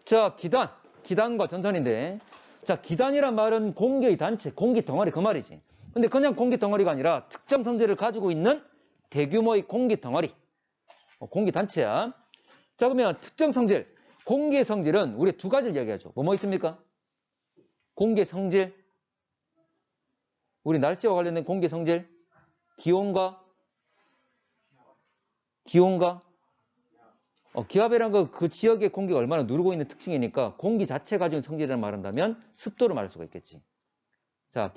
자, 기단과 전선인데, 자, 기단이란 말은 공기의 단체, 공기 덩어리 그 말이지. 근데 그냥 공기 덩어리가 아니라 특정 성질을 가지고 있는 대규모의 공기 덩어리. 공기 단체야. 자, 그러면 특정 성질, 공기의 성질은 우리 두 가지를 얘기하죠. 뭐 있습니까? 공기의 성질, 우리 날씨와 관련된 공기의 성질, 기온과 기압이라는 거 그 지역의 공기가 얼마나 누르고 있는 특징이니까 공기 자체 가지고 있는 성질을 말한다면 습도를 말할 수가 있겠지. 자,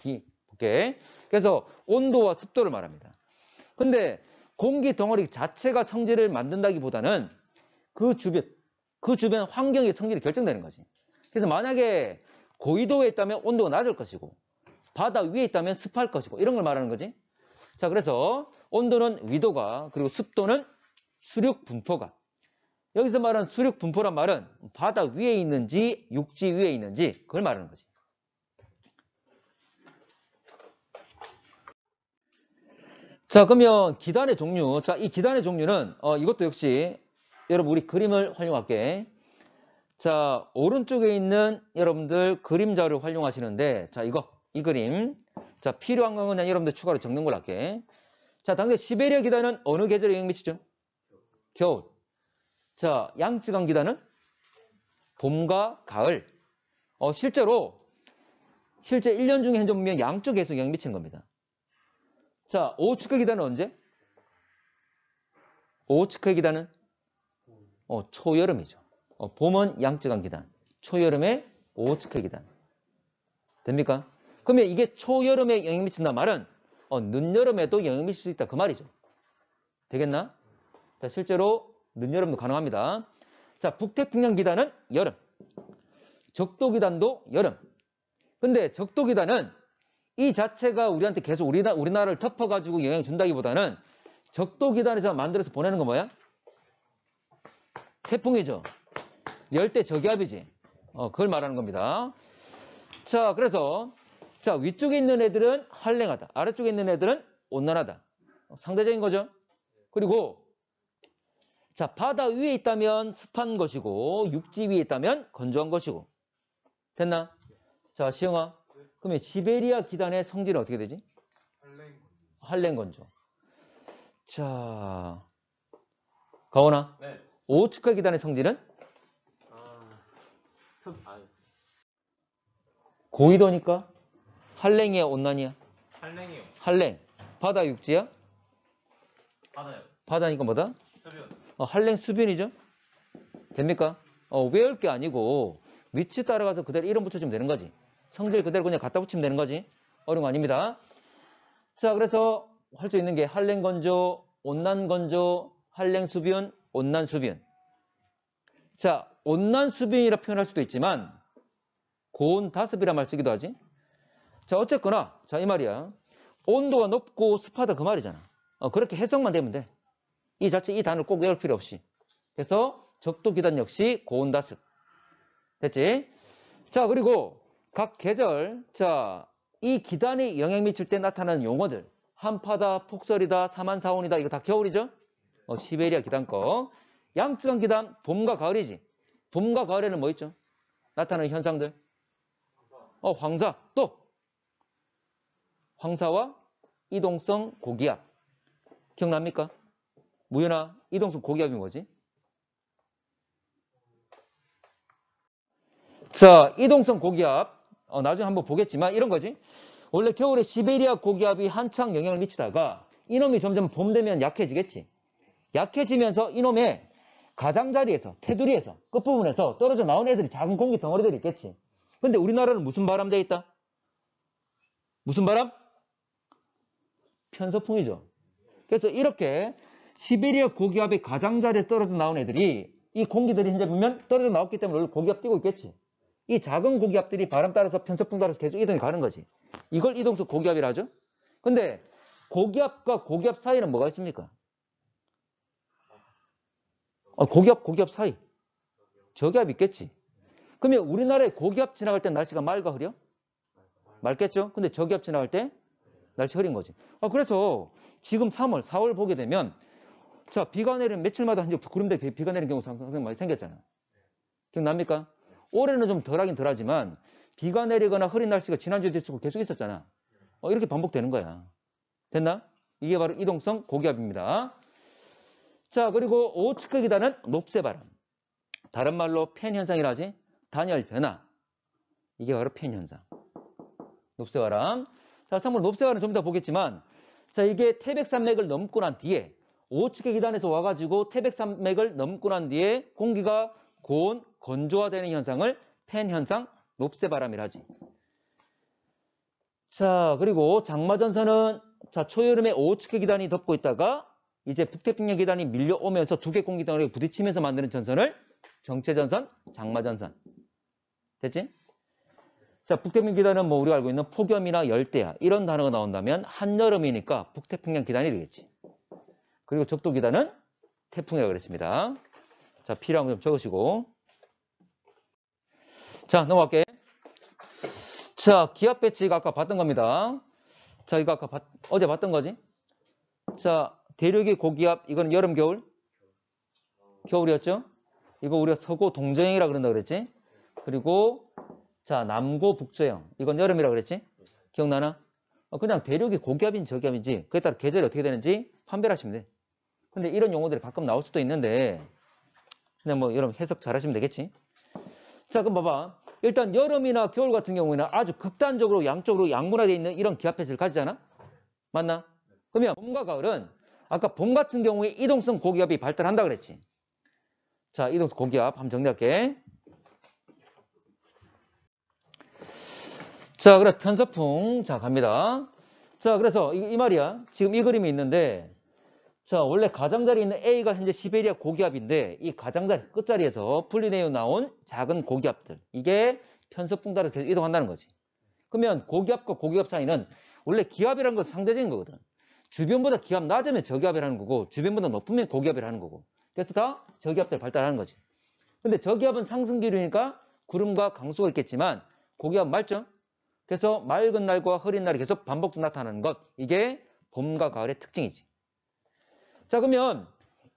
볼게. 그래서 온도와 습도를 말합니다. 근데 공기 덩어리 자체가 성질을 만든다기보다는 그 주변 환경의 성질이 결정되는 거지. 그래서 만약에 고위도에 있다면 온도가 낮을 것이고 바다 위에 있다면 습할 것이고 이런 걸 말하는 거지. 자, 그래서 온도는 위도가, 그리고 습도는 수륙 분포가. 여기서 말하는 수륙 분포란 말은 바다 위에 있는지 육지 위에 있는지 그걸 말하는 거지. 자, 그러면 기단의 종류. 자, 이 기단의 종류는 이것도 역시 여러분 우리 그림을 활용할게. 자, 오른쪽에 있는 여러분들 그림자를 활용하시는데, 자, 이 그림. 자, 필요한 건 그냥 여러분들 추가로 적는 걸로 할게. 자, 당장 시베리아 기단은 어느 계절에 영향 미치죠? 겨울. 자, 양쯔강 기단은 봄과 가을. 실제 1년 중에 현재 보면 양쪽에서 영향 미치는 겁니다. 자, 오호츠크 기단은 언제? 오호츠크 기단은 초여름이죠. 봄은 양쯔강 기단, 초여름에 오호츠크 기단. 됩니까? 그러면 이게 초여름에 영향 미친다 말은 늦여름에도 영향 미칠 수 있다 그 말이죠. 되겠나? 자, 실제로 늦여름도 가능합니다. 자, 북태평양 기단은 여름. 적도 기단도 여름. 근데 적도 기단은 이 자체가 우리한테 계속 우리나라를 덮어가지고 영향을 준다기보다는 적도 기단에서 만들어서 보내는 건 뭐야? 태풍이죠. 열대 저기압이지. 그걸 말하는 겁니다. 자, 그래서 자, 위쪽에 있는 애들은 한랭하다. 아래쪽에 있는 애들은 온난하다. 상대적인 거죠. 그리고 자, 바다 위에 있다면 습한 것이고 육지 위에 있다면 건조한 것이고. 됐나? 자, 시영아. 그러면 시베리아 기단의 성질은 어떻게 되지? 한랭건조. 자, 가오나. 네. 오호츠크 기단의 성질은? 고위도니까? 한랭이야, 온난이야? 한랭이요. 한랭. 바다 육지야? 바다요. 바다니까 뭐다? 수변. 한랭 수변이죠? 됩니까? 외울 게 아니고 위치 따라가서 그대로 이름 붙여주면 되는 거지. 성질 그대로 그냥 갖다 붙이면 되는 거지. 어려운 거 아닙니다. 자, 그래서 할 수 있는 게 한랭건조, 온난건조, 한랭수변, 온난수변. 자, 온난수변이라 표현할 수도 있지만 고온다습이라 말 쓰기도 하지. 자, 어쨌거나 자, 이 말이야. 온도가 높고 습하다 그 말이잖아. 그렇게 해석만 되면 돼. 이 단어를 꼭 외울 필요 없이. 그래서 적도 기단 역시 고온다습. 됐지? 자, 그리고 각 계절, 자, 이 기단이 영향 미칠 때 나타나는 용어들. 한파다, 폭설이다, 사만사온이다. 이거 다 겨울이죠? 시베리아 기단 거. 양쯔강 기단, 봄과 가을이지. 봄과 가을에는 뭐 있죠? 나타나는 현상들. 황사. 또 황사와 이동성 고기압. 기억납니까? 무연아, 이동성 고기압이 뭐지? 자, 이동성 고기압. 나중에 한번 보겠지만 이런 거지. 원래 겨울에 시베리아 고기압이 한창 영향을 미치다가 이놈이 점점 봄 되면 약해지겠지. 약해지면서 이놈의 가장자리에서, 테두리에서, 끝부분에서 떨어져 나온 애들이 작은 공기 덩어리들이 있겠지. 근데 우리나라는 무슨 바람 돼 있다? 무슨 바람? 편서풍이죠. 그래서 이렇게 시베리아 고기압의 가장자리에서 떨어져 나온 애들이 이 공기들이 현재 보면 떨어져 나왔기 때문에 원래 고기압 뛰고 있겠지. 이 작은 고기압들이 바람 따라서 편서풍 따라서 계속 이동이 가는 거지. 이걸 이동성 고기압이라 하죠. 근데 고기압과 고기압 사이는 뭐가 있습니까? 고기압 사이. 저기압 있겠지. 그러면 우리나라에 고기압 지나갈 때 날씨가 맑아 흐려? 맑겠죠? 근데 저기압 지나갈 때 날씨 흐린 거지. 그래서 지금 3월, 4월 보게 되면 자, 비가 내리는 며칠마다 이제 구름대 비가 내리는 경우 상당히 많이 생겼잖아. 기억납니까? 올해는 좀 덜하긴 덜하지만 비가 내리거나 흐린 날씨가 지난주에 계속 있었잖아. 이렇게 반복되는 거야. 됐나? 이게 바로 이동성 고기압입니다. 자, 그리고 오후측의 기단은 높새바람. 다른 말로 팬 현상이라 하지. 단열 변화. 이게 바로 팬 현상. 높새바람. 자, 참고로 높새바람은 좀 이따 보겠지만, 자, 이게 태백산맥을 넘고 난 뒤에 오후측의 기단에서 와가지고 태백산맥을 넘고 난 뒤에 공기가 고온, 건조화되는 현상을 팬 현상, 높새바람이라 하지. 자, 그리고 장마전선은 자, 초여름에 오후측의 기단이 덮고 있다가 이제 북태평양 기단이 밀려오면서 두 개 공기 덩어리가 부딪히면서 만드는 전선을 정체전선, 장마전선. 됐지? 자, 북태평양 기단은 뭐 우리가 알고 있는 폭염이나 열대야 이런 단어가 나온다면 한여름이니까 북태평양 기단이 되겠지. 그리고 적도 기단은 태풍이라고 그랬습니다. 자, 필요한 거 좀 적으시고. 자, 넘어갈게. 자, 기압 배치가 아까 봤던 겁니다. 자, 이거 아까 어제 봤던 거지? 자, 대륙의 고기압, 이건 여름, 겨울? 겨울이었죠? 이거 우리가 서고 동저형이라 그런다 그랬지? 그리고, 자, 남고 북저형. 이건 여름이라 그랬지? 기억나나? 그냥 대륙이 고기압인지 저기압인지, 그에 따라 계절이 어떻게 되는지 판별하시면 돼. 근데 이런 용어들이 가끔 나올 수도 있는데, 그냥 뭐 여러분 해석 잘 하시면 되겠지? 자, 그럼 봐봐. 일단 여름이나 겨울 같은 경우에는 아주 극단적으로 양쪽으로 양분화되어 있는 이런 기압 배치를 가지잖아? 맞나? 그러면 봄과 가을은 아까 봄 같은 경우에 이동성 고기압이 발달한다 그랬지? 자, 이동성 고기압 한번 정리할게. 자, 그래 편서풍. 자, 갑니다. 자, 그래서 이 말이야. 지금 이 그림이 있는데 자, 원래 가장자리에 있는 A가 현재 시베리아 고기압인데 이 가장자리 끝자리에서 분리되어 나온 작은 고기압들. 이게 편서풍 따라서 계속 이동한다는 거지. 그러면 고기압과 고기압 사이는 원래 기압이라는 건 상대적인 거거든. 주변보다 기압 낮으면 저기압이라는 거고 주변보다 높으면 고기압이라는 거고. 그래서 다 저기압들 발달하는 거지. 근데 저기압은 상승기류니까 구름과 강수가 있겠지만 고기압 맑죠? 그래서 맑은 날과 흐린 날이 계속 반복적으로 나타나는 것. 이게 봄과 가을의 특징이지. 자, 그러면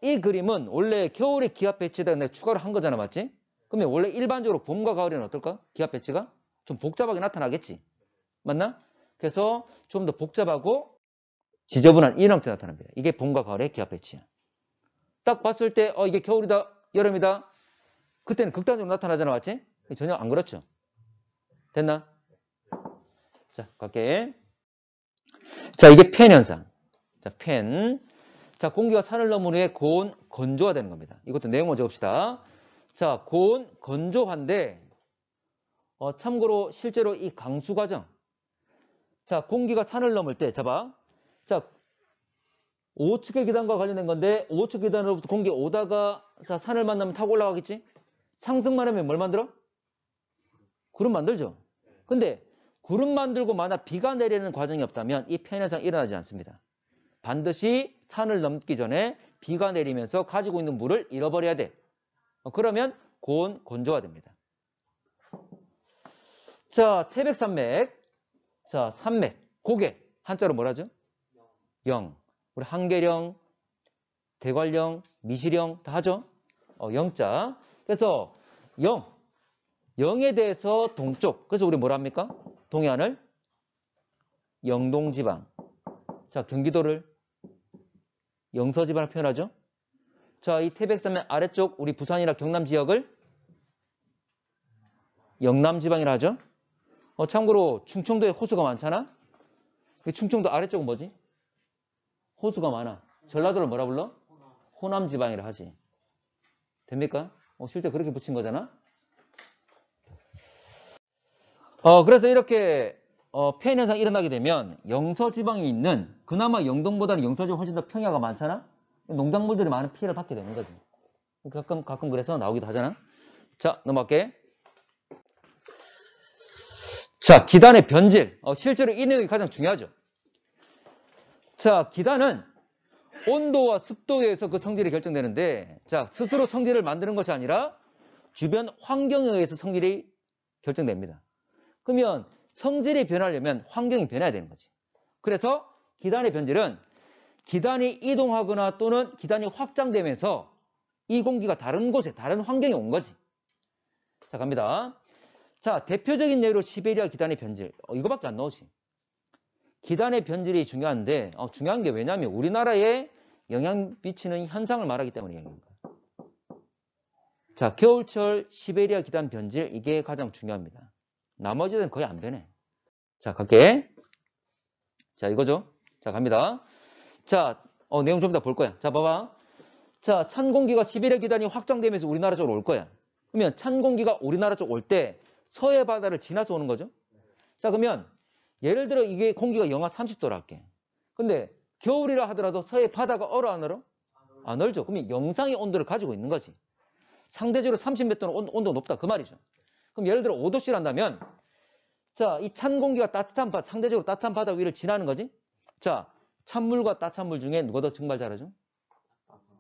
이 그림은 원래 겨울에 기압 배치에다가 내가 추가로 한 거잖아, 맞지? 그러면 원래 일반적으로 봄과 가을에는 어떨까? 기압 배치가? 좀 복잡하게 나타나겠지? 맞나? 그래서 좀 더 복잡하고 지저분한 이런 형태로 나타납니다. 이게 봄과 가을의 기압 배치야. 딱 봤을 때 이게 겨울이다, 여름이다. 그때는 극단적으로 나타나잖아, 맞지? 전혀 안 그렇죠? 됐나? 자, 갈게. 자, 이게 팬 현상. 자, 팬. 자, 공기가 산을 넘은 후에 고온, 건조화되는 겁니다. 이것도 내용을 적읍시다. 자, 고온, 건조화인데 참고로 실제로 이 강수 과정. 자, 공기가 산을 넘을 때, 잡아. 자, 5측의 계단과 관련된 건데 5측 계단으로부터 공기 오다가 자, 산을 만나면 타고 올라가겠지? 상승만 하면 뭘 만들어? 구름 만들죠. 근데 구름 만들고 만약 비가 내리는 과정이 없다면 이 팬 현상이 일어나지 않습니다. 반드시 산을 넘기 전에 비가 내리면서 가지고 있는 물을 잃어버려야 돼. 그러면 고온, 건조화됩니다. 자, 태백산맥. 자, 산맥. 고개. 한자로 뭐라죠? 영. 우리 한계령, 대관령, 미시령 다 하죠? 영자. 그래서 영. 영에 대해서 동쪽. 그래서 우리 뭐라 합니까? 동해안을 영동지방. 자, 경기도를 영서지방을 표현하죠. 자, 이 태백산맥 아래쪽 우리 부산이나 경남 지역을 영남지방이라 하죠. 참고로 충청도에 호수가 많잖아. 충청도 아래쪽은 뭐지? 호수가 많아. 전라도를 뭐라 불러? 호남지방이라 하지. 됩니까? 실제 그렇게 붙인 거잖아. 그래서 이렇게 팬 현상이 일어나게 되면 영서지방에 있는 그나마 영동보다는 영서지방 훨씬 더 평야가 많잖아. 농작물들이 많은 피해를 받게 되는 거지. 가끔 그래서 나오기도 하잖아. 자, 넘어갈게. 자, 기단의 변질. 실제로 이 내용이 가장 중요하죠. 자, 기단은 온도와 습도에 의해서 그 성질이 결정되는데, 자, 스스로 성질을 만드는 것이 아니라 주변 환경에 의해서 성질이 결정됩니다. 그러면 성질이 변하려면 환경이 변해야 되는 거지. 그래서 기단의 변질은 기단이 이동하거나 또는 기단이 확장되면서 이 공기가 다른 곳에, 다른 환경에 온 거지. 자, 갑니다. 자, 대표적인 예로 시베리아 기단의 변질. 이거밖에 안 나오지. 기단의 변질이 중요한데, 중요한 게 왜냐면 우리나라에 영향 미치는 현상을 말하기 때문이에요. 자, 겨울철 시베리아 기단 변질, 이게 가장 중요합니다. 나머지는 거의 안 변해. 자, 갈게. 자, 이거죠. 자, 갑니다. 자, 내용 좀 이따 볼 거야. 자, 봐봐. 자, 찬 공기가 시베리아 기단이 확장되면서 우리나라 쪽으로 올 거야. 그러면 찬 공기가 우리나라 쪽 올 때 서해 바다를 지나서 오는 거죠. 자, 그러면 예를 들어 이게 공기가 영하 30도라 할게. 근데 겨울이라 하더라도 서해 바다가 얼어 안 얼어? 안 얼죠. 그러면 영상의 온도를 가지고 있는 거지. 상대적으로 30몇 도는 온도가 높다. 그 말이죠. 그럼 예를 들어 5도씩 한다면 자, 이 찬 공기가 상대적으로 따뜻한 바다 위를 지나는 거지. 자, 찬물과 따뜻한 물 중에 누가 더 증발 잘하죠?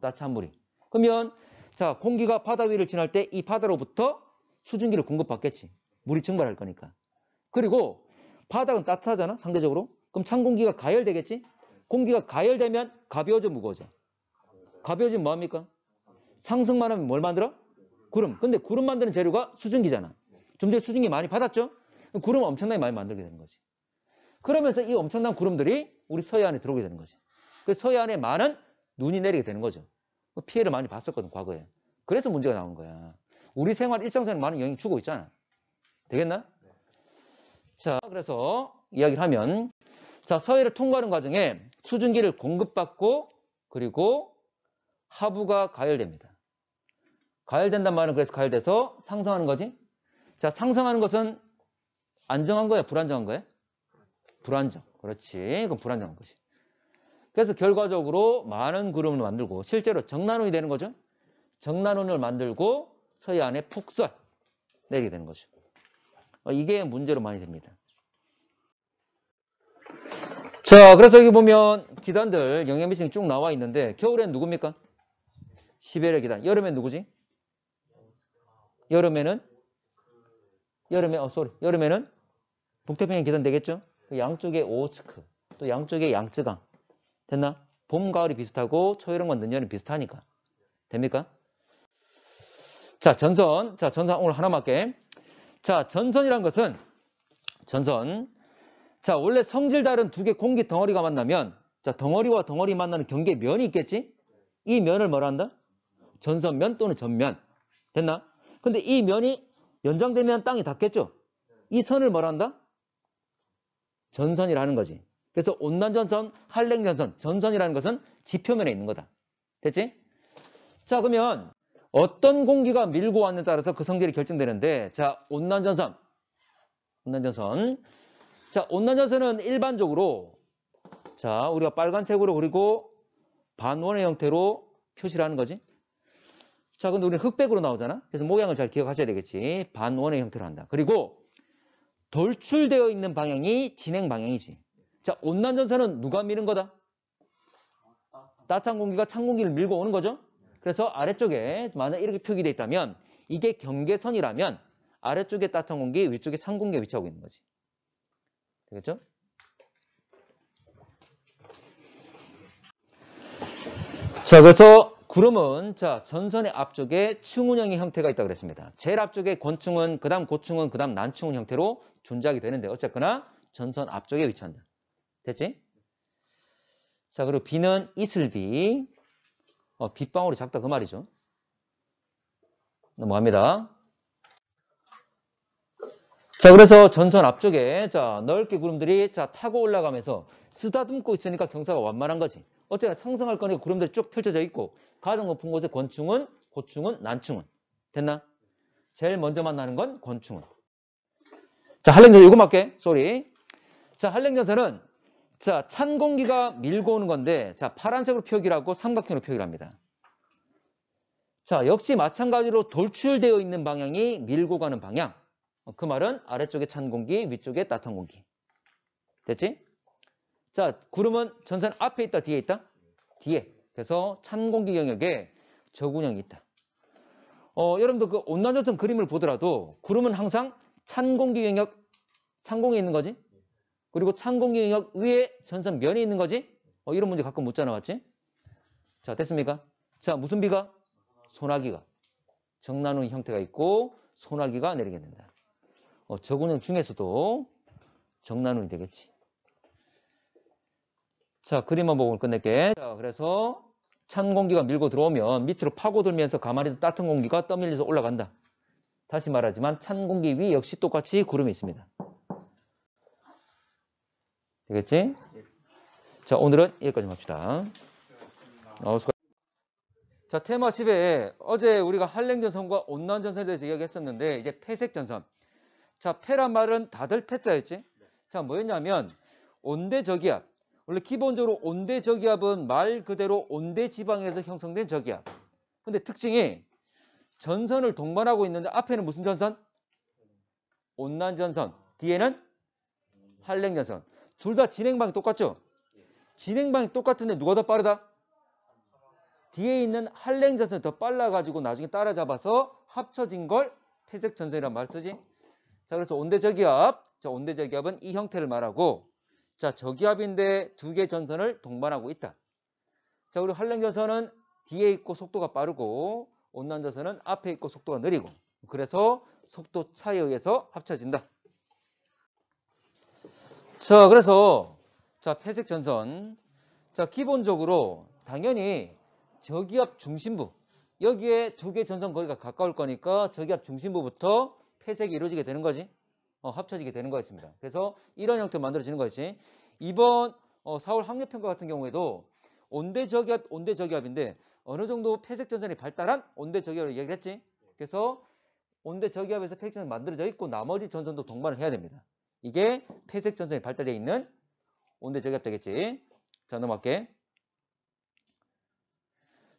따뜻한 물이. 그러면 자, 공기가 바다 위를 지날 때 이 바다로부터 수증기를 공급받겠지. 물이 증발할 거니까. 그리고 바닥은 따뜻하잖아, 상대적으로. 그럼 찬 공기가 가열되겠지? 공기가 가열되면 가벼워져, 무거워져? 가벼워지면 뭐합니까? 상승만 하면 뭘 만들어? 구름. 근데 구름 만드는 재료가 수증기잖아. 좀 전에 수증기 많이 받았죠? 구름 엄청나게 많이 만들게 되는 거지. 그러면서 이 엄청난 구름들이 우리 서해안에 들어오게 되는 거지. 그래서 서해안에 많은 눈이 내리게 되는 거죠. 피해를 많이 봤었거든, 과거에. 그래서 문제가 나온 거야. 우리 생활, 일상생활에 많은 영향을 주고 있잖아. 되겠나? 자, 그래서 이야기를 하면, 자, 서해를 통과하는 과정에 수증기를 공급받고, 그리고 하부가 가열됩니다. 가열된단 말은 그래서 가열돼서 상승하는 거지. 자, 상승하는 것은 안정한 거야, 불안정한 거야? 불안정. 그렇지. 그럼 불안정한 거지. 그래서 결과적으로 많은 구름을 만들고 실제로 정난운이 되는 거죠. 정난운을 만들고 서해안에 폭설 내리게 되는 거죠. 이게 문제로 많이 됩니다. 자, 그래서 여기 보면 기단들 영향 미치는 쭉 나와 있는데 겨울엔 누굽니까? 시베리아 기단. 여름엔 누구지? 여름에는 북태평양 기단 되겠죠? 양쪽에 오호츠크, 또 양쪽에 양쯔강. 됐나? 봄, 가을이 비슷하고 초여름과 늦여름 비슷하니까. 됩니까? 자, 전선. 자, 전선 오늘 하나만 할게. 자, 전선이란 것은 자, 원래 성질 다른 두 개 공기 덩어리가 만나면 자, 덩어리와 덩어리 만나는 경계에 면이 있겠지? 이 면을 뭐라 한다? 전선면 또는 전면. 됐나? 근데 이 면이 연장되면 땅이 닿겠죠? 이 선을 뭐라 한다? 전선이라는 거지. 그래서 온난전선, 한랭전선, 전선이라는 것은 지표면에 있는 거다. 됐지? 자, 그러면 어떤 공기가 밀고 왔느냐에 따라서 그 성질이 결정되는데 자, 온난전선. 자, 온난전선은 일반적으로 자, 우리가 빨간색으로 그리고 반원의 형태로 표시를 하는 거지. 자, 근데 우리는 흑백으로 나오잖아. 그래서 모양을 잘 기억하셔야 되겠지. 반원의 형태로 한다. 그리고 돌출되어 있는 방향이 진행 방향이지. 자, 온난전선은 누가 미는 거다? 따뜻한 공기가 찬 공기를 밀고 오는 거죠. 그래서 아래쪽에 만약 이렇게 표기되어 있다면 이게 경계선이라면 아래쪽에 따뜻한 공기, 위쪽에 찬 공기가 위치하고 있는 거지. 되겠죠? 자, 그래서 구름은 자, 전선의 앞쪽에 충운형의 형태가 있다고 그랬습니다. 제일 앞쪽에 권충운, 그 다음 고충운, 그 다음 난충운 형태로 존재하게 되는데 어쨌거나 전선 앞쪽에 위치한다. 됐지? 자, 그리고 비는 이슬비. 빗방울이 작다 그 말이죠. 넘어갑니다. 자, 그래서 전선 앞쪽에 자, 넓게 구름들이 자, 타고 올라가면서 쓰다듬고 있으니까 경사가 완만한 거지. 어쨌거나 상승할 거니까 구름들이 쭉 펼쳐져 있고 가장 높은 곳에 권충운, 고충운, 난충운. 됐나? 제일 먼저 만나는 건 권충운. 자, 한랭전선 이거 맞게. 쏘리. 자, 한랭전선은 자, 찬 공기가 밀고 오는 건데 자, 파란색으로 표기를 하고 삼각형으로 표기를 합니다. 자, 역시 마찬가지로 돌출되어 있는 방향이 밀고 가는 방향. 그 말은 아래쪽에 찬 공기, 위쪽에 따뜻한 공기. 됐지? 자, 구름은 전선 앞에 있다, 뒤에 있다? 뒤에. 그래서 찬 공기 영역에 저군형이 있다. 여러분들 그 온난전선 그림을 보더라도 구름은 항상 찬 공기 영역 상공에 있는 거지? 그리고 찬 공기 영역 위에 전선 면이 있는 거지? 이런 문제 가끔 묻잖아, 맞지? 자, 됐습니까? 자, 무슨 비가? 소나기가. 정난운 형태가 있고 소나기가 내리게 된다. 저군형 중에서도 정난운이 되겠지. 자, 그림만 보고 끝낼게. 자, 그래서 찬 공기가 밀고 들어오면 밑으로 파고들면서 가만히 따뜻한 공기가 떠밀려서 올라간다. 다시 말하지만 찬 공기 위 역시 똑같이 구름이 있습니다. 되겠지? 자, 오늘은 여기까지 합시다. 자, 테마 10에 어제 우리가 한랭전선과 온난전선에 대해서 이야기했었는데 이제 폐색전선. 자, 폐란 말은 다들 폐자였지? 자, 뭐였냐면 온대저기압. 원래 기본적으로 온대저기압은 말 그대로 온대지방에서 형성된 저기압. 근데 특징이 전선을 동반하고 있는데 앞에는 무슨 전선? 온난전선. 뒤에는 한랭전선. 둘 다 진행방이 똑같죠? 진행방이 똑같은데 누가 더 빠르다? 뒤에 있는 한랭전선이 더 빨라가지고 나중에 따라잡아서 합쳐진 걸 폐색전선이란 말 쓰지? 자, 그래서 온대저기압. 자, 온대저기압은 이 형태를 말하고, 자, 저기압인데 두 개 전선을 동반하고 있다. 자, 그리고 한랭전선은 뒤에 있고 속도가 빠르고, 온난전선은 앞에 있고 속도가 느리고, 그래서 속도 차이에 의해서 합쳐진다. 자, 그래서 자, 폐색전선. 자, 기본적으로 당연히 저기압 중심부. 여기에 두 개 전선 거리가 가까울 거니까 저기압 중심부부터 폐색이 이루어지게 되는 거지. 합쳐지게 되는 거였습니다. 그래서 이런 형태로 만들어지는 거지. 이번 4월 학력평가 같은 경우에도 온대저기압인데 어느 정도 폐색전선이 발달한 온대저기압을 얘기를 했지. 그래서 온대저기압에서 폐색전선이 만들어져 있고 나머지 전선도 동반을 해야 됩니다. 이게 폐색전선이 발달되어 있는 온대저기압 되겠지. 자, 넘어갈게.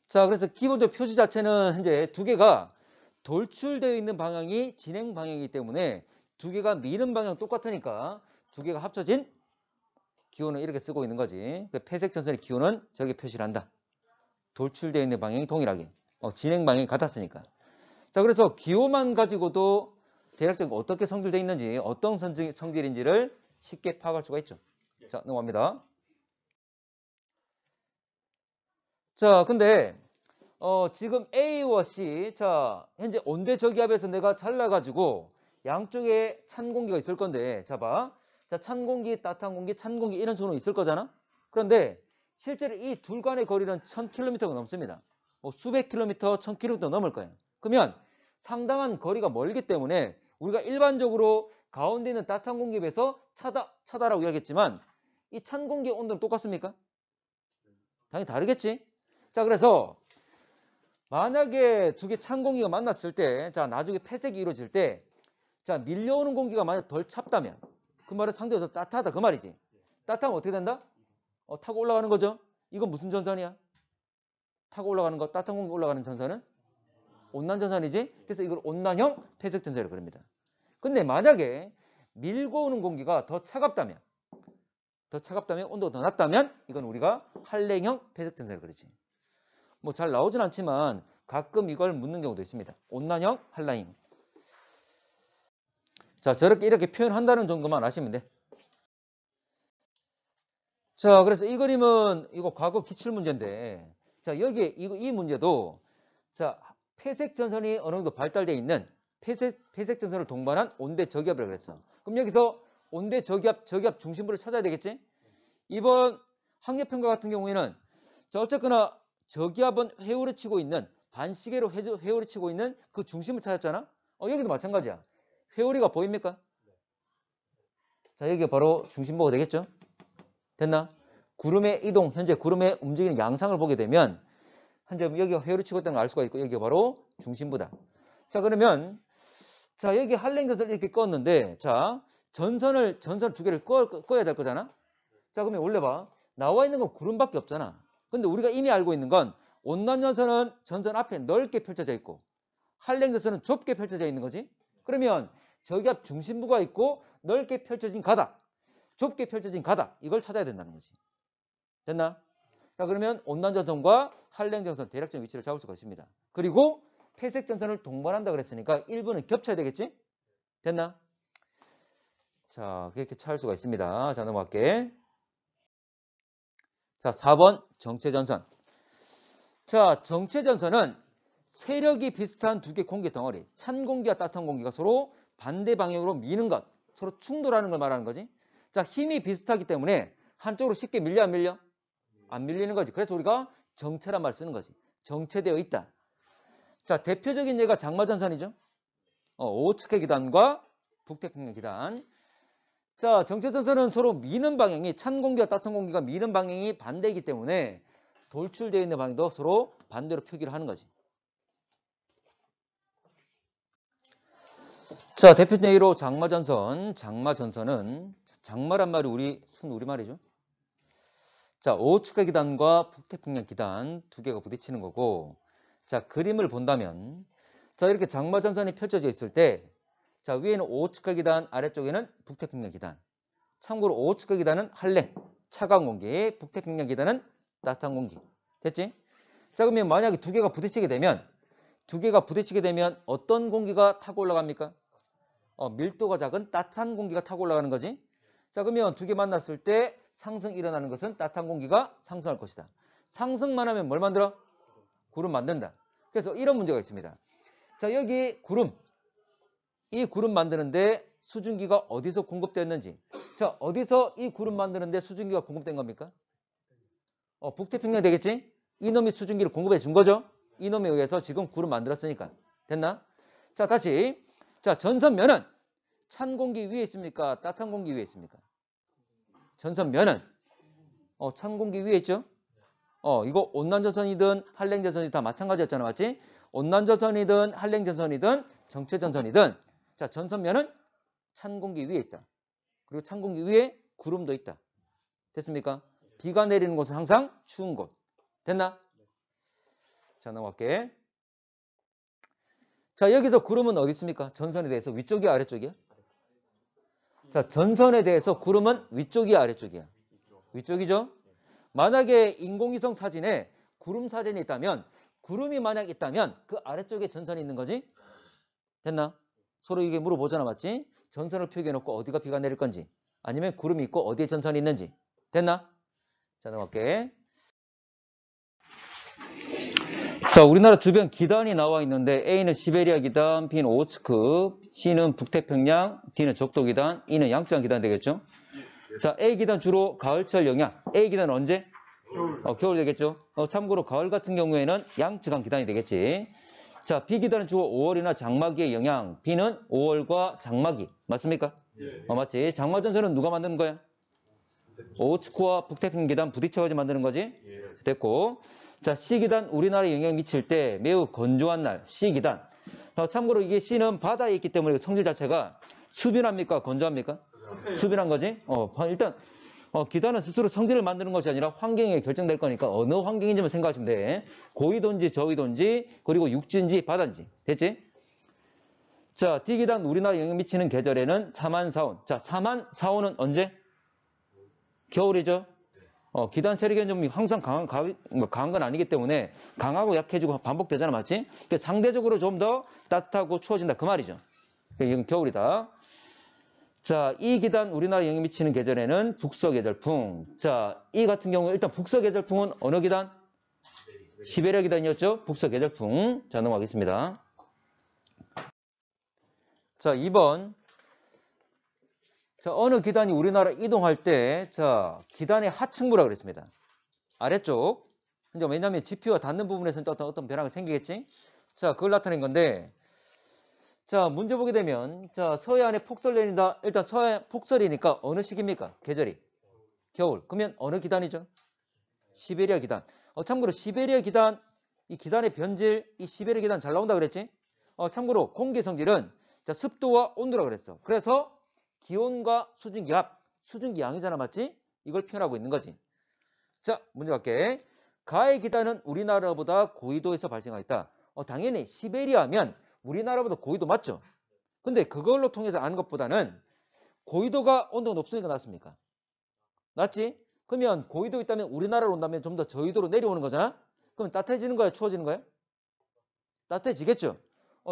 자, 그래서 기본적 표시 자체는 현재 두 개가 돌출되어 있는 방향이 진행 방향이기 때문에 두 개가 미는 방향 똑같으니까 두 개가 합쳐진 기호는 이렇게 쓰고 있는 거지. 그 폐색전선의 기호는 저렇게 표시를 한다. 돌출되어 있는 방향이 동일하게. 진행 방향이 같았으니까. 자, 그래서 기호만 가지고도 대략적으로 어떻게 성질되어 있는지, 어떤 성질인지를 쉽게 파악할 수가 있죠. 자, 넘어갑니다. 자, 근데 지금 A와 C, 자, 현재 온대저기압에서 내가 잘라가지고 양쪽에 찬 공기가 있을 건데, 자, 봐. 자, 찬 공기, 따뜻한 공기, 찬 공기 이런 식으로 있을 거잖아? 그런데 실제로 이 둘 간의 거리는 1000km가 넘습니다. 수백 킬로미터, 1000km 넘을 거예요. 그러면 상당한 거리가 멀기 때문에 우리가 일반적으로 가운데 있는 따뜻한 공기에 비해서 차다라고 이야기했지만 이 찬 공기의 온도는 똑같습니까? 당연히 다르겠지? 자, 그래서 만약에 두 개 찬 공기가 만났을 때, 자, 나중에 폐색이 이루어질 때, 자, 밀려오는 공기가 만약 덜 찹다면, 그 말은 상대적으로 더 따뜻하다, 그 말이지. 따뜻하면 어떻게 된다? 타고 올라가는 거죠? 이건 무슨 전선이야? 타고 올라가는 거, 따뜻한 공기 올라가는 전선은? 온난전선이지? 그래서 이걸 온난형 폐색전선이라고 그럽니다. 근데 만약에 밀고 오는 공기가 더 차갑다면, 온도가 더 낮다면, 이건 우리가 한랭형 폐색전선이라고 그러지. 뭐 잘 나오진 않지만 가끔 이걸 묻는 경우도 있습니다. 온난형, 한랭형. 자, 저렇게 이렇게 표현한다는 정도만 아시면 돼. 자, 그래서 이 그림은 이거 과거 기출문제인데, 자, 여기에 이 문제도, 자, 폐색전선이 어느 정도 발달되어 있는 폐색전선을 동반한 온대저기압이라고 그랬어. 그럼 여기서 온대저기압, 저기압 중심부를 찾아야 되겠지? 이번 학력평가 같은 경우에는, 자, 어쨌거나 저기압은 회오리 치고 있는, 반시계로 회오리 치고 있는 그 중심을 찾았잖아? 여기도 마찬가지야. 회오리가 보입니까? 자, 여기가 바로 중심부가 되겠죠? 됐나? 구름의 이동, 현재 구름의 움직이는 양상을 보게 되면 현재 여기가 회오리 치고 있다는 걸 알 수가 있고 여기가 바로 중심부다. 자, 그러면 자, 여기 한랭전선을 이렇게 껐는데 자, 전선을 두 개를 꺼야 될 거잖아? 자, 그러면 올려봐. 나와 있는 건 구름밖에 없잖아. 근데 우리가 이미 알고 있는 건 온난전선은 전선 앞에 넓게 펼쳐져 있고 한랭전선은 좁게 펼쳐져 있는 거지. 그러면 저기압 중심부가 있고 넓게 펼쳐진 가닥, 좁게 펼쳐진 가닥, 이걸 찾아야 된다는 거지. 됐나? 자, 그러면 온난전선과 한랭전선 대략적 위치를 잡을 수가 있습니다. 그리고 폐색전선을 동반한다 그랬으니까 일부는 겹쳐야 되겠지? 됐나? 자, 그렇게 찾을 수가 있습니다. 자, 넘어갈게. 자, 4번 정체전선. 자, 정체전선은 세력이 비슷한 두 개 공기 덩어리, 찬 공기와 따뜻한 공기가 서로 반대 방향으로 미는 것, 서로 충돌하는 걸 말하는 거지. 자, 힘이 비슷하기 때문에 한쪽으로 쉽게 밀려 안 밀려? 안 밀리는 거지. 그래서 우리가 정체란 말 쓰는 거지. 정체되어 있다. 자, 대표적인 예가 장마전선이죠. 오츠케 기단과 북태평양 기단. 자, 정체전선은 서로 미는 방향이, 찬 공기와 따뜻한 공기가 미는 방향이 반대이기 때문에 돌출되어 있는 방향도 서로 반대로 표기를 하는 거지. 자, 대표적인 예로 장마전선. 장마전선은, 장마란 말이 우리말이죠. 자, 오츠케 기단과 북태평양 기단 두 개가 부딪히는 거고, 자, 그림을 본다면, 자, 이렇게 장마전선이 펼쳐져 있을 때, 자, 위에는 오츠케 기단, 아래쪽에는 북태평양 기단. 참고로 오츠케 기단은 한랭, 차가운 공기, 북태평양 기단은 따뜻한 공기. 됐지? 자, 그러면 만약에 두 개가 부딪히게 되면 어떤 공기가 타고 올라갑니까? 밀도가 작은 따뜻한 공기가 타고 올라가는 거지. 자, 그러면 두 개 만났을 때 상승이 일어나는 것은 따뜻한 공기가 상승할 것이다. 상승만 하면 뭘 만들어? 구름 만든다. 그래서 이런 문제가 있습니다. 자, 여기 구름. 이 구름 만드는데 수증기가 어디서 공급됐는지. 자, 어디서 이 구름 만드는데 수증기가 공급된 겁니까? 북태평양 되겠지? 이놈이 수증기를 공급해 준 거죠? 이놈에 의해서 지금 구름 만들었으니까. 됐나? 자, 다시. 자, 전선면은 찬 공기 위에 있습니까? 따뜻한 공기 위에 있습니까? 전선면은 찬 공기 위에 있죠? 이거 온난전선이든 한랭전선이든 다 마찬가지였잖아, 맞지? 온난전선이든 한랭전선이든 정체전선이든, 자, 전선면은 찬 공기 위에 있다. 그리고 찬 공기 위에 구름도 있다. 됐습니까? 비가 내리는 곳은 항상 추운 곳. 됐나? 자, 넘어갈게. 자, 여기서 구름은 어디 있습니까? 전선에 대해서 위쪽이야, 아래쪽이야? 자, 전선에 대해서 구름은 위쪽이야, 아래쪽이야? 위쪽이죠? 만약에 인공위성 사진에 구름 사진이 있다면, 구름이 만약 있다면 그 아래쪽에 전선이 있는 거지? 됐나? 서로 이게 물어보잖아, 맞지? 전선을 표기해놓고 어디가 비가 내릴 건지, 아니면 구름이 있고 어디에 전선이 있는지. 됐나? 자, 넘어갈게. 자, 우리나라 주변 기단이 나와 있는데 A는 시베리아 기단, B는 오츠크, C는 북태평양, D는 적도 기단, E는 양쯔강 기단 되겠죠? 자, A 기단 주로 가을철 영향. A 기단은 언제? 겨울 되겠죠? 참고로 가을 같은 경우에는 양쯔강 기단이 되겠지. 자, B 기단은 주로 5월이나 장마기의 영향. B는 5월과 장마기. 맞습니까? 맞지? 장마전선은 누가 만드는 거야? 오츠크와 북태평양 기단 부딪혀가지고 만드는 거지? 됐고. 자, C기단 우리나라에 영향을 미칠 때 매우 건조한 날 C기단. 자, 참고로 이게 C는 바다에 있기 때문에 성질 자체가 수빈합니까? 건조합니까? 수빈한 거지? 일단 기단은 스스로 성질을 만드는 것이 아니라 환경에 결정될 거니까 어느 환경인지만 생각하시면 돼. 고위도인지 저위도인지, 그리고 육지인지 바다인지. 됐지? 자, D기단 우리나라에 영향을 미치는 계절에는 사만사온. 자, 사만사온은 언제? 겨울이죠? 기단 체리 견점이 항상 강한 건 아니기 때문에 강하고 약해지고 반복되잖아, 맞지? 상대적으로 좀 더 따뜻하고 추워진다, 그 말이죠. 이건 겨울이다. 자, 이 기단 우리나라에 영향 미치는 계절에는 북서계절풍. 자, 이 같은 경우 일단 북서계절풍은 어느 기단? 시베리아 기단이었죠? 북서계절풍. 자, 넘어가겠습니다. 자, 2번. 자, 어느 기단이 우리나라 이동할 때, 자, 기단의 하층부라 그랬습니다. 아래쪽. 이제 왜냐면 지표와 닿는 부분에서는 또 어떤 변화가 생기겠지? 자, 그걸 나타낸 건데, 자, 문제 보게 되면, 자, 서해안에 폭설 내린다. 일단 서해안 폭설이니까 어느 시기입니까? 계절이. 겨울. 그러면 어느 기단이죠? 시베리아 기단. 참고로 시베리아 기단, 이 기단의 변질, 이 시베리아 기단 잘 나온다 그랬지? 참고로 공기 성질은, 자, 습도와 온도라 그랬어. 그래서 기온과 수증기 합, 수증기 양이잖아, 맞지? 이걸 표현하고 있는 거지. 자, 문제 갈게. 가해 기단은 우리나라보다 고위도에서 발생하였다. 당연히 시베리아면 우리나라보다 고위도 맞죠? 근데 그걸로 통해서 아는 것보다는 고위도가 온도가 높으니까 낫습니까? 낫지? 그러면 고위도 있다면 우리나라로 온다면 좀 더 저위도로 내려오는 거잖아? 그럼 따뜻해지는 거야? 추워지는 거야? 따뜻해지겠죠?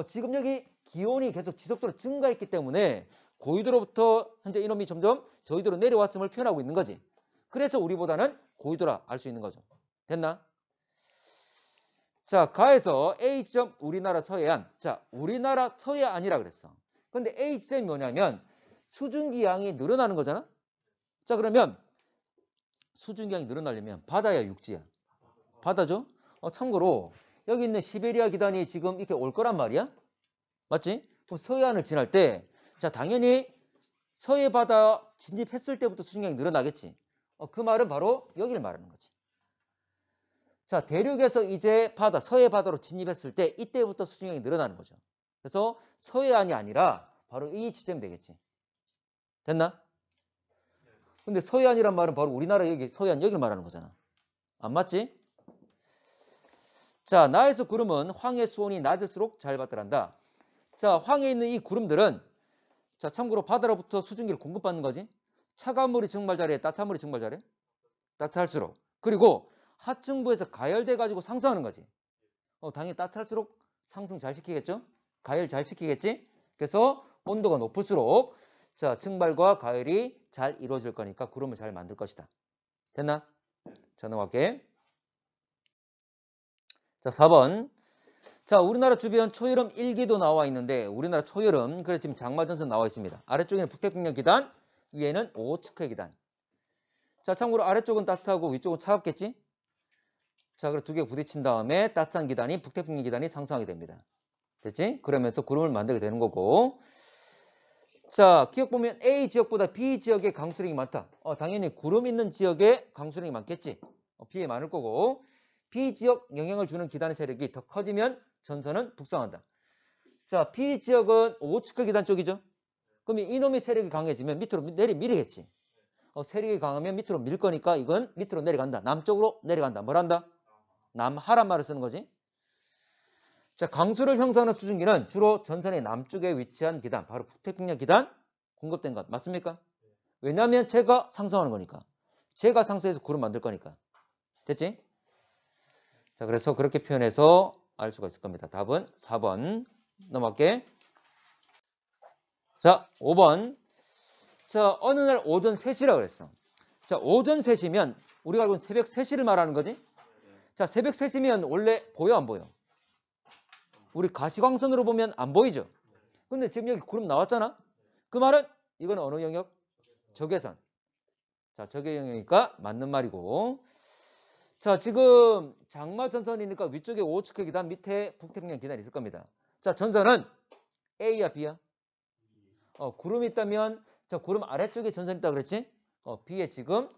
지금 여기 기온이 계속 지속적으로 증가했기 때문에 고위도로부터 현재 이놈이 점점 저위도로 내려왔음을 표현하고 있는 거지. 그래서 우리보다는 고위도라 알 수 있는 거죠. 됐나? 자, 가에서 A 지점 우리나라 서해안. 자, 우리나라 서해안이라 그랬어. 근데 A 지점이 뭐냐면 수증기 양이 늘어나는 거잖아. 자, 그러면 수증기 양이 늘어나려면 바다야 육지야? 바다죠? 참고로 여기 있는 시베리아 기단이 지금 이렇게 올 거란 말이야. 맞지? 그럼 서해안을 지날 때, 자, 당연히 서해 바다 진입했을 때부터 수증기량이 늘어나겠지. 그 말은 바로 여기를 말하는 거지. 자, 대륙에서 이제 바다, 서해 바다로 진입했을 때 이때부터 수증기량이 늘어나는 거죠. 그래서 서해안이 아니라 바로 이 지점이 되겠지. 됐나? 근데 서해안이란 말은 바로 우리나라 여기, 서해안 여기를 말하는 거잖아. 안 맞지? 자, 나에서 구름은 황해 수온이 낮을수록 잘 받더란다. 자, 황해에 있는 이 구름들은, 자, 참고로 바다로부터 수증기를 공급받는 거지. 차가운 물이 정말 잘해? 따뜻한 물이 정말 잘해? 따뜻할수록. 그리고 하층부에서 가열돼 가지고 상승하는 거지. 당연히 따뜻할수록 상승 잘 시키겠죠? 가열 잘 시키겠지? 그래서 온도가 높을수록, 자, 증발과 가열이 잘 이루어질 거니까 구름을 잘 만들 것이다. 됐나? 자, 넘어갈게. 자, 4번. 자, 우리나라 주변 초여름 일기도 나와 있는데 우리나라 초여름, 그래서 지금 장마전선 나와 있습니다. 아래쪽에는 북태평양 기단, 위에는 오호츠크의 기단. 자, 참고로 아래쪽은 따뜻하고 위쪽은 차갑겠지? 자, 그리고 두 개 부딪힌 다음에 따뜻한 기단이, 북태평양 기단이 상승하게 됩니다. 됐지? 그러면서 구름을 만들게 되는 거고. 자, 기억 보면 A 지역보다 B 지역에 강수량이 많다. 당연히 구름 있는 지역에 강수량이 많겠지. B에 많을 거고. B 지역 영향을 주는 기단의 세력이 더 커지면 전선은 북상한다. 자, B 지역은 오호츠크 기단 쪽이죠. 그럼 이놈의 세력이 강해지면 밑으로 밀리겠지. 세력이 강하면 밑으로 밀 거니까 이건 밑으로 내려간다. 남쪽으로 내려간다. 뭘 한다? 남하란 말을 쓰는 거지. 자, 강수를 형성하는 수증기는 주로 전선의 남쪽에 위치한 기단, 바로 북태평양 기단 공급된 것 맞습니까? 왜냐하면 제가 상승하는 거니까. 제가 상승해서 구름 만들 거니까. 됐지? 자, 그래서 그렇게 표현해서 알 수가 있을 겁니다. 답은 4번. 넘어갈게. 자, 5번. 자, 어느 날 오전 3시라고 그랬어. 자, 오전 3시면 우리가 알고 있는 새벽 3시를 말하는 거지? 자, 새벽 3시면 원래 보여 안 보여? 우리 가시광선으로 보면 안 보이죠? 근데 지금 여기 구름 나왔잖아? 그 말은 이건 어느 영역? 적외선. 자, 적외 영역이니까 맞는 말이고. 자, 지금 장마전선이니까 위쪽에 오호츠크 기단, 밑에 북태평양 기단이 있을 겁니다. 자, 전선은 A야, B야? 구름이 있다면, 자, 구름 아래쪽에 전선이 있다 그랬지? B에 지금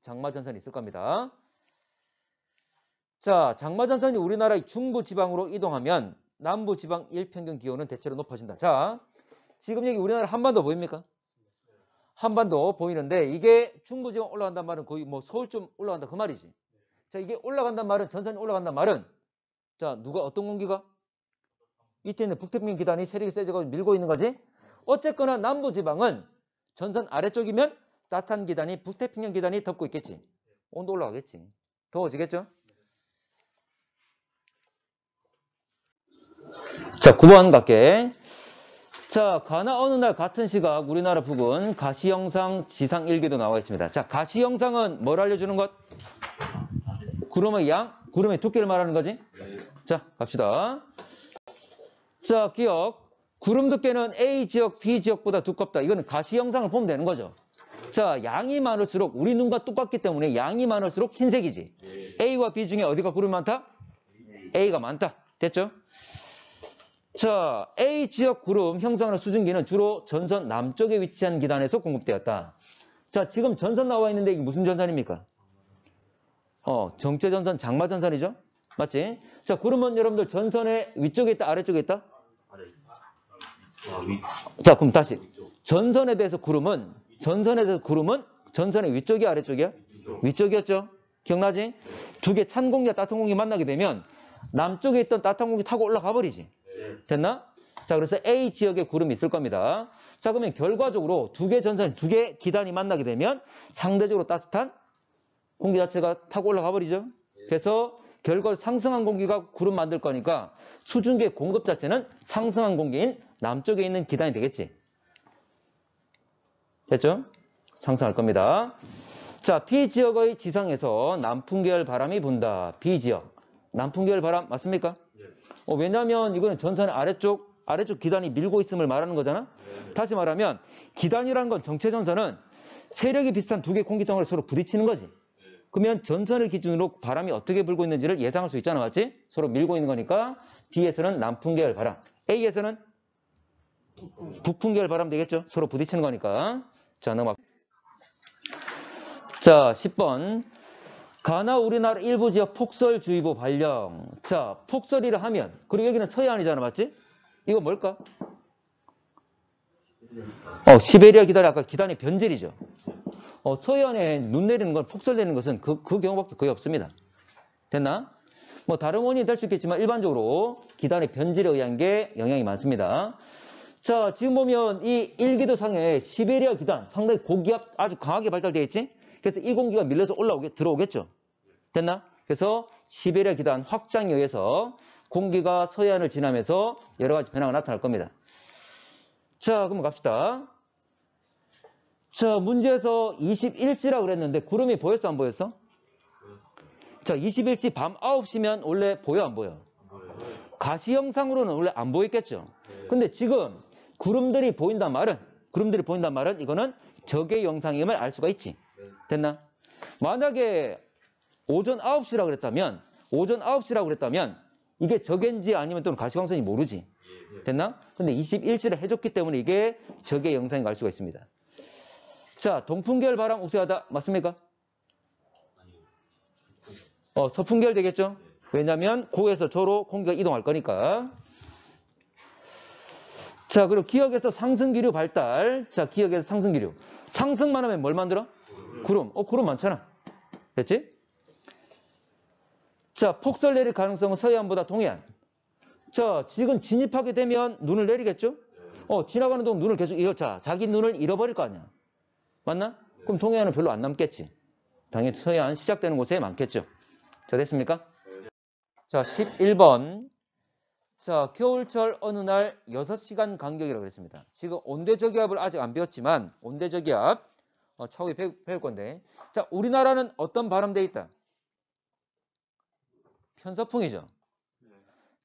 장마전선이 있을 겁니다. 자, 장마전선이 우리나라의 중부지방으로 이동하면 남부지방 일평균 기온은 대체로 높아진다. 자, 지금 여기 우리나라 한반도 보입니까? 한반도 보이는데 이게 중부지방 올라간단 말은 거의 뭐 서울쯤 올라간다 그 말이지. 자, 이게 올라간단 말은, 전선이 올라간단 말은, 자, 누가, 어떤 공기가? 밑에 있는 북태평양 기단이 세력이 세져가지고 밀고 있는 거지? 어쨌거나 남부지방은 전선 아래쪽이면 따뜻한 기단이, 북태평양 기단이 덮고 있겠지. 온도 올라가겠지. 더워지겠죠? 자, 9번 갈게. 자, 가나 어느 날 같은 시각 우리나라 북은 가시영상 지상 일기도 나와 있습니다. 자, 가시영상은 뭘 알려주는 것? 구름의 양, 구름의 두께를 말하는 거지? 자, 갑시다. 자, 기억. 구름 두께는 A 지역, B 지역보다 두껍다. 이거는 가시영상을 보면 되는 거죠. 자, 양이 많을수록, 우리 눈과 똑같기 때문에 양이 많을수록 흰색이지. A와 B 중에 어디가 구름이 많다? A가 많다. 됐죠? 자, A 지역 구름 형성하는 수증기는 주로 전선 남쪽에 위치한 기단에서 공급되었다. 자, 지금 전선 나와 있는데 이게 무슨 전선입니까? 정체전선, 장마전선이죠? 맞지? 자, 구름은 여러분들 전선의 위쪽에 있다, 아래쪽에 있다? 자, 그럼 다시. 전선에 대해서 구름은 전선의 위쪽이야, 아래쪽이야? 위쪽이었죠? 기억나지? 두 개 찬 공기와 따뜻한 공기 만나게 되면 남쪽에 있던 따뜻한 공기 타고 올라가 버리지. 됐나? 자, 그래서 A 지역에 구름이 있을 겁니다. 자, 그러면 결과적으로 두 개 전선, 두 개 기단이 만나게 되면 상대적으로 따뜻한 공기 자체가 타고 올라가 버리죠. 그래서 결과로 상승한 공기가 구름 만들 거니까 수증기의 공급 자체는 상승한 공기인 남쪽에 있는 기단이 되겠지. 됐죠? 상승할 겁니다. 자, P 지역의 지상에서 남풍 계열 바람이 분다. B 지역. 남풍계열 바람 맞습니까? 왜냐하면 이거는 전선의 아래쪽 기단이 밀고 있음을 말하는 거잖아. 다시 말하면 기단이라는 건 정체 전선은 세력이 비슷한 두 개의 공기덩어리를 서로 부딪히는 거지. 그러면 전선을 기준으로 바람이 어떻게 불고 있는지를 예상할 수 있잖아, 맞지? 서로 밀고 있는 거니까 D에서는 남풍계열 바람, A에서는 북풍계열 바람 되겠죠? 서로 부딪히는 거니까. 자, 넘어가. 자, 10번. 가나 우리나라 일부 지역 폭설주의보 발령. 자, 폭설이라 하면, 그리고 여기는 서해안이잖아, 맞지? 이거 뭘까? 시베리아 기단이 아까 기단의 변질이죠. 서해안에 눈 내리는 건 폭설 내리는 것은 그 경우밖에 거의 없습니다. 됐나? 뭐 다른 원인이 될 수 있겠지만 일반적으로 기단의 변질에 의한 게 영향이 많습니다. 자, 지금 보면 이 일기도 상에 시베리아 기단 상당히 고기압 아주 강하게 발달되어 있지? 그래서 이 공기가 밀려서 들어오겠죠. 됐나? 그래서 시베리아 기단 확장에 의해서 공기가 서해안을 지나면서 여러 가지 변화가 나타날 겁니다. 자, 그럼 갑시다. 자, 문제에서 21시라고 그랬는데 구름이 보였어, 안 보였어? 자, 21시 밤 9시면 원래 보여, 안 보여? 가시 영상으로는 원래 안 보였겠죠. 근데 지금 구름들이 보인단 말은 이거는 적의 영상임을 알 수가 있지. 됐나? 만약에 오전 9시라고 그랬다면 이게 적인지 아니면 또는 가시광선인지 모르지. 됐나? 근데 21시를 해줬기 때문에 이게 적의 영상인 걸 알 수가 있습니다. 자, 동풍계열 바람 우세하다. 맞습니까? 서풍계열 되겠죠? 왜냐면 고에서 저로 공기가 이동할 거니까. 자, 그리고 기역에서 상승기류 발달. 자, 기역에서 상승기류. 상승만 하면 뭘 만들어? 구름. 구름 많잖아. 됐지? 자, 폭설 내릴 가능성은 서해안보다 동해안. 자, 지금 진입하게 되면 눈을 내리겠죠? 지나가는 동안 눈을 계속 자기 눈을 잃어버릴 거 아니야. 맞나? 그럼 동해안은 별로 안 남겠지. 당연히 서해안 시작되는 곳에 많겠죠. 자, 됐습니까? 자, 11번. 자, 겨울철 어느 날 6시간 간격이라고 그랬습니다. 지금 온대저기압을 아직 안 배웠지만 온대저기압 차후에 배울 건데. 자, 우리나라는 어떤 바람대에 있다? 편서풍이죠.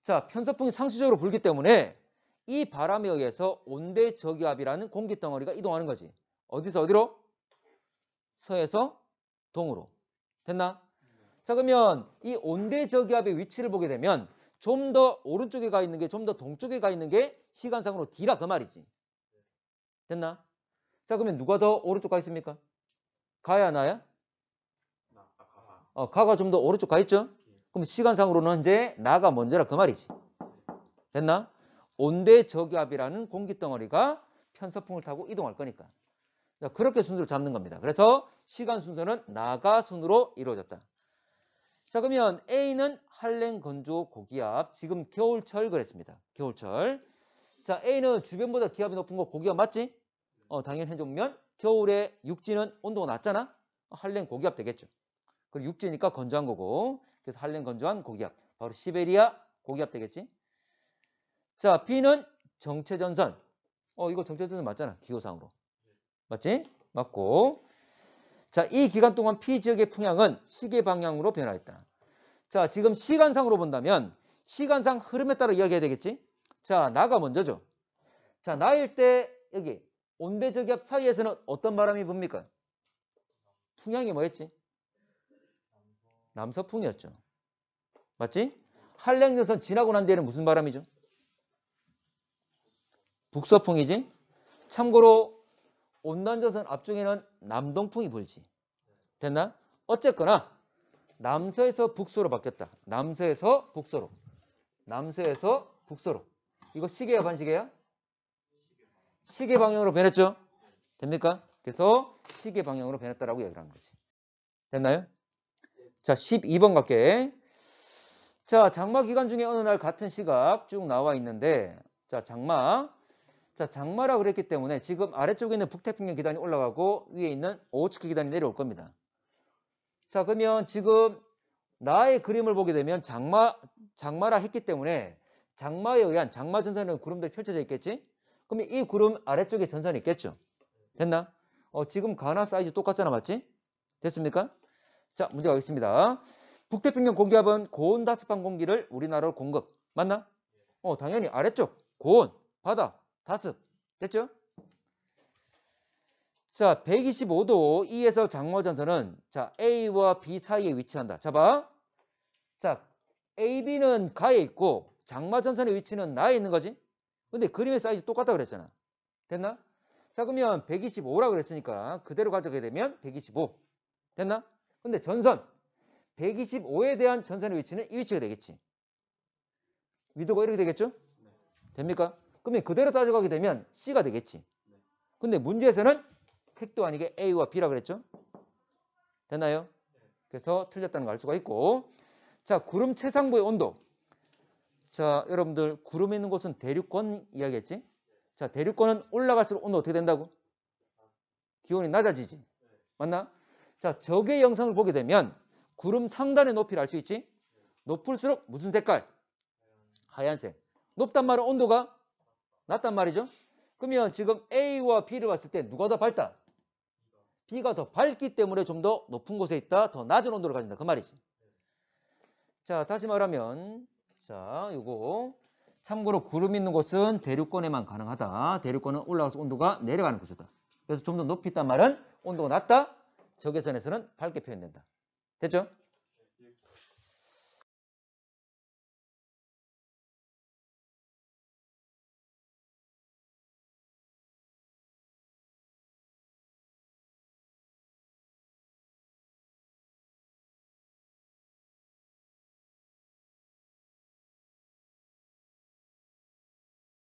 자, 편서풍이 상시적으로 불기 때문에 이 바람에 의해서 온대저기압이라는 공기덩어리가 이동하는 거지. 어디서 어디로? 서에서 동으로. 됐나? 자, 그러면 이 온대저기압의 위치를 보게 되면 좀 더 오른쪽에 가 있는 게 좀 더 동쪽에 가 있는 게 시간상으로 D라 그 말이지. 됐나? 자, 그러면 누가 더 오른쪽 가 있습니까? 가야 나야? 가가 좀 더 오른쪽 가 있죠? 그럼 시간상으로는 이제 나가 먼저라 그 말이지. 됐나? 온대저기압이라는 공기덩어리가 편서풍을 타고 이동할 거니까. 자, 그렇게 순서를 잡는 겁니다. 그래서 시간 순서는 나가 순으로 이루어졌다. 자, 그러면 A는 한랭 건조 고기압. 지금 겨울철 그랬습니다. 겨울철. 자, A는 주변보다 기압이 높은 거 고기압 맞지? 당연히 해주면 겨울에 육지는 온도가 낮잖아? 한랭 고기압 되겠죠. 그리고 육지니까 건조한 거고. 그래서 한랭 건조한 고기압. 바로 시베리아 고기압 되겠지? 자, B는 정체전선. 이거 정체전선 맞잖아. 기호상으로. 맞지? 맞고. 자, 이 기간 동안 P지역의 풍향은 시계 방향으로 변화했다. 자, 지금 시간상으로 본다면 시간상 흐름에 따라 이야기해야 되겠지? 자, 나가 먼저죠. 자, 나일 때 여기 온대저기압 사이에서는 어떤 바람이 붑니까? 풍향이 뭐였지? 남서풍이었죠. 맞지? 한랭전선 지나고 난 뒤에는 무슨 바람이죠? 북서풍이지? 참고로 온난전선 앞쪽에는 남동풍이 불지. 됐나? 어쨌거나 남서에서 북서로 바뀌었다. 남서에서 북서로. 남서에서 북서로. 이거 시계야 반시계야? 시계 방향으로 변했죠? 됩니까? 그래서 시계 방향으로 변했다라고 얘기를 하는 거지. 됐나요? 자, 12번 갈게. 자, 장마 기간 중에 어느 날 같은 시각 쭉 나와 있는데, 자, 장마라고 그랬기 때문에 지금 아래쪽에 있는 북태평양 기단이 올라가고 위에 있는 오호츠크 기단이 내려올 겁니다. 자, 그러면 지금 나의 그림을 보게 되면 장마라 했기 때문에 장마에 의한 장마 전선에 구름들이 펼쳐져 있겠지? 그러면 이 구름 아래쪽에 전선이 있겠죠? 됐나? 지금 가나 사이즈 똑같잖아, 맞지? 됐습니까? 자, 문제 가겠습니다. 북태평양 공기압은 고온 다습한 공기를 우리나라로 공급. 맞나? 당연히 아래쪽 고온, 바다, 다습. 됐죠? 자, 125도 E에서 장마전선은 자, A와 B 사이에 위치한다. 자, 봐. 자, AB는 가에 있고 장마전선의 위치는 나에 있는 거지. 근데 그림의 사이즈 똑같다 그랬잖아. 됐나? 자, 그러면 125라 그랬으니까 그대로 가져가게 되면 125. 됐나? 근데 전선 125에 대한 전선의 위치는 이 위치가 되겠지. 위도가 이렇게 되겠죠? 됩니까? 그러면 그대로 따져가게 되면 C가 되겠지. 근데 문제에서는 택도 아니게 A와 B라 그랬죠? 됐나요? 그래서 틀렸다는 걸 알 수가 있고. 자, 구름 최상부의 온도. 자, 여러분들 구름이 있는 곳은 대륙권 이야기했지? 자, 대륙권은 올라갈수록 온도 어떻게 된다고? 기온이 낮아지지. 맞나? 자, 적의 영상을 보게 되면 구름 상단의 높이를 알 수 있지? 높을수록 무슨 색깔? 하얀색. 높단 말은 온도가 낮단 말이죠? 그러면 지금 A와 B를 봤을 때 누가 더 밝다? B가 더 밝기 때문에 좀 더 높은 곳에 있다. 더 낮은 온도를 가진다. 그 말이지. 자, 다시 말하면 자, 요거 참고로 구름 있는 곳은 대륙권에만 가능하다. 대륙권은 올라가서 온도가 내려가는 곳이다. 그래서 좀 더 높이 있단 말은 온도가 낮다. 적외선에서는 밝게 표현된다. 됐죠?